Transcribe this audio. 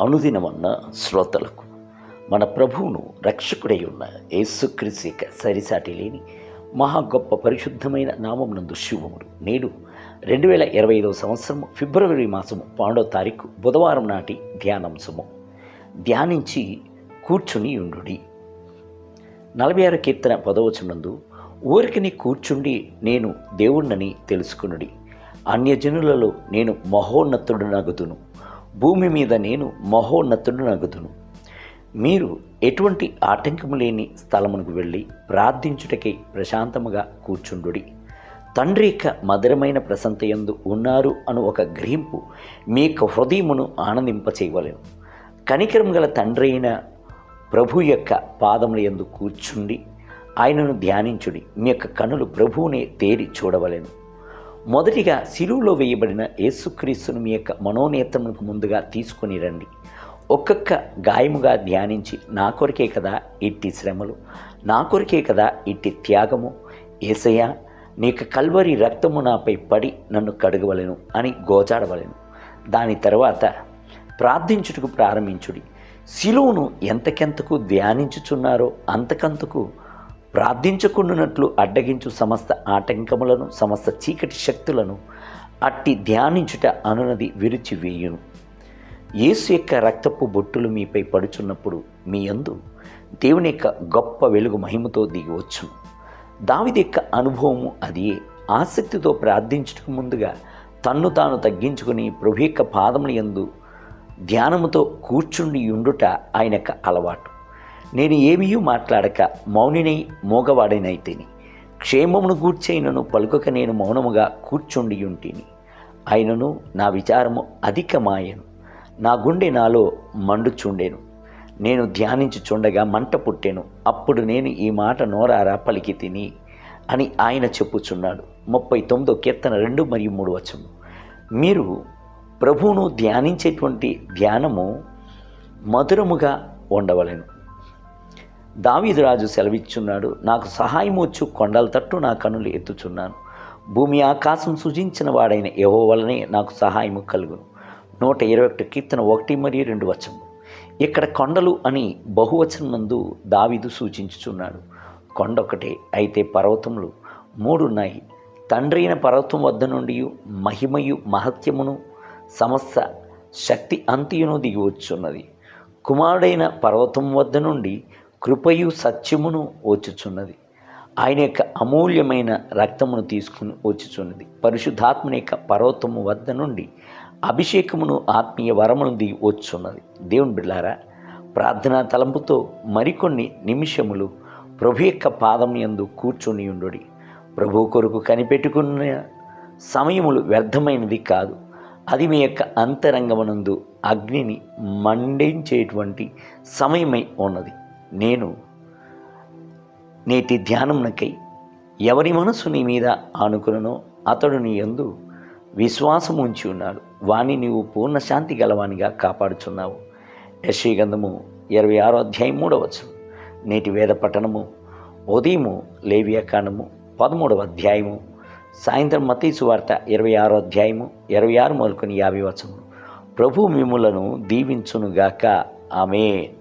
అనుదినమన్న శ్రోతలకు మన ప్రభువును రక్షకుడై ఉన్న యేసుక్రీస్తు యొక్క సరిసాటి లేని మహా గొప్ప పరిశుద్ధమైన నామమునందు శుభములు. నేడు 2025 సంవత్సరం ఫిబ్రవరి మాసము 12వ తారీఖు బుధవారం నాటి ధ్యానాంశము. ధ్యానించి కూర్చుని ఉండుడి. 46 కీర్తన 10వ ఊరికిని కూర్చుండి నేను దేవుణ్ణని తెలుసుకునుడి. అన్యజనులలో నేను మహోన్నతుడునగుదును, భూమి మీద నేను మహోన్నతుడునగుదును. మీరు ఎటువంటి ఆటంకము లేని స్థలమునకు వెళ్ళి ప్రార్థించుటకై ప్రశాంతముగా కూర్చుండుడి. తండ్రి యొక్క మధురమైన ప్రశంతయందు ఉన్నారు అను ఒక గ్రహింపు మీ యొక్క హృదయమును ఆనందింపచేయవలెను. కనికరం గల తండ్రి అయిన ప్రభు యొక్క పాదముల యందు కూర్చుండి ఆయనను ధ్యానించుడి. మీ యొక్క కనులు ప్రభువునే తేరి చూడవలెను. మొదటిగా శిలువలో వేయబడిన యేసుక్రీస్తును మీ యొక్క మనోనేత్రములకు ముందుగా తీసుకొని రండి. ఒక్కొక్క గాయముగా ధ్యానించి, నా కొరకే కదా ఇట్టి శ్రమలు, నా కొరకే కదా ఇట్టి త్యాగము, యేసయ్యా నీ యొక్క కల్వరి రక్తము నాపై పడి నన్ను కడగవలెను అని గోజాడవలెను. దాని తర్వాత ప్రార్థించుటకు ప్రారంభించుడి. శిలువను ఎంతకెంతకు ధ్యానించుచున్నారో అంతకంతకు ప్రార్థించకుండానట్లు అడ్డగించు సమస్త ఆటంకములను, సమస్త చీకటి శక్తులను అట్టి ధ్యానించుట అనునది విరిచివేయును. యేసు యొక్క రక్తపు బొట్టులు మీపై పడుచున్నప్పుడు మీ యందు దేవుని యొక్క గొప్ప వెలుగు మహిమతో దిగివచ్చును. దావీదు యొక్క అనుభవము అదే. ఆసక్తితో ప్రార్థించుటకు ముందుగా తన్ను తాను తగ్గించుకుని ప్రభు యొక్క పాదముల యందు ధ్యానముతో కూర్చుండి ఉండుట ఆయన యొక్క అలవాటు. నేను ఏమీ మాట్లాడక మౌనినై మోగవాడినైతేని, క్షేమమును గూర్చైనను పలుకక నేను మౌనముగా కూర్చుండి ఉంటిని. అయినను నా విచారము అధికమాయను, నా గుండె నాలో మండుచుండెను. నేను ధ్యానించుచుండగా మంట పుట్టెను. అప్పుడు నేను ఈ మాట నోరారా పలికి తిని అని ఆయన చెప్పుచున్నాడు. 39వ కీర్తన 2 మరియు 3 మీరు ప్రభువును ధ్యానించేటువంటి ధ్యానము మధురముగా ఉండవలెను. దావీదు రాజు సెలవిచ్చున్నాడు, నాకు సహాయం వచ్చు కొండల తట్టు నా కనులు ఎత్తుచున్నాను. భూమి ఆకాశం సృజించిన వాడైన యెహోవా వలనే నాకు సహాయము కలుగును. 121 కీర్తన 1 మరియు 2 ఇక్కడ కొండలు అని బహువచనం నందు దావీదు సూచించుచున్నాడు. కొండ ఒకటే, అయితే పర్వతములు 3 ఉన్నాయి. తండ్రి అయిన పర్వతం వద్ద నుండి మహిమయు మహత్యమును సమస్త శక్తి అంత్యును దిగివచ్చున్నది. కుమారుడైన పర్వతం వద్ద నుండి కృపయు సత్యమును వచ్చుచున్నది. ఆయన యొక్క అమూల్యమైన రక్తమును తీసుకుని వచ్చుచున్నది. పరిశుద్ధాత్మని యొక్క పర్వతము వద్ద నుండి అభిషేకమును ఆత్మీయ వరమును దిగి వచ్చున్నది. దేవుని బిడ్డలారా, ప్రార్థనా తలంపుతో మరికొన్ని నిమిషములు ప్రభు యొక్క పాదం యందు కూర్చుని ఉండుడి. ప్రభు కొరకు కనిపెట్టుకున్న సమయములు వ్యర్థమైనది కాదు. అది మీ యొక్క అంతరంగమునందు అగ్నిని మండించేటువంటి సమయమై ఉన్నది. నేను నేటి ధ్యానమునకై ఎవరి మనసు నీ మీద ఆనుకుననో అతడు నీ యందు విశ్వాసం ఉంచి ఉన్నాడు, వాణ్ణి నీవు పూర్ణ శాంతి గలవానిగా కాపాడుచున్నావు. యెషయా గ్రంథము 26వ అధ్యాయం 3 నేటి వేద పఠనము ఉదయము లేవియాకాండము 13వ అధ్యాయము, సాయంత్రం మత్తయి సువార్త 26వ అధ్యాయము 26 మొదలుకొని 50 ప్రభు మిమ్ములను దీవించునుగాక. ఆమేన్.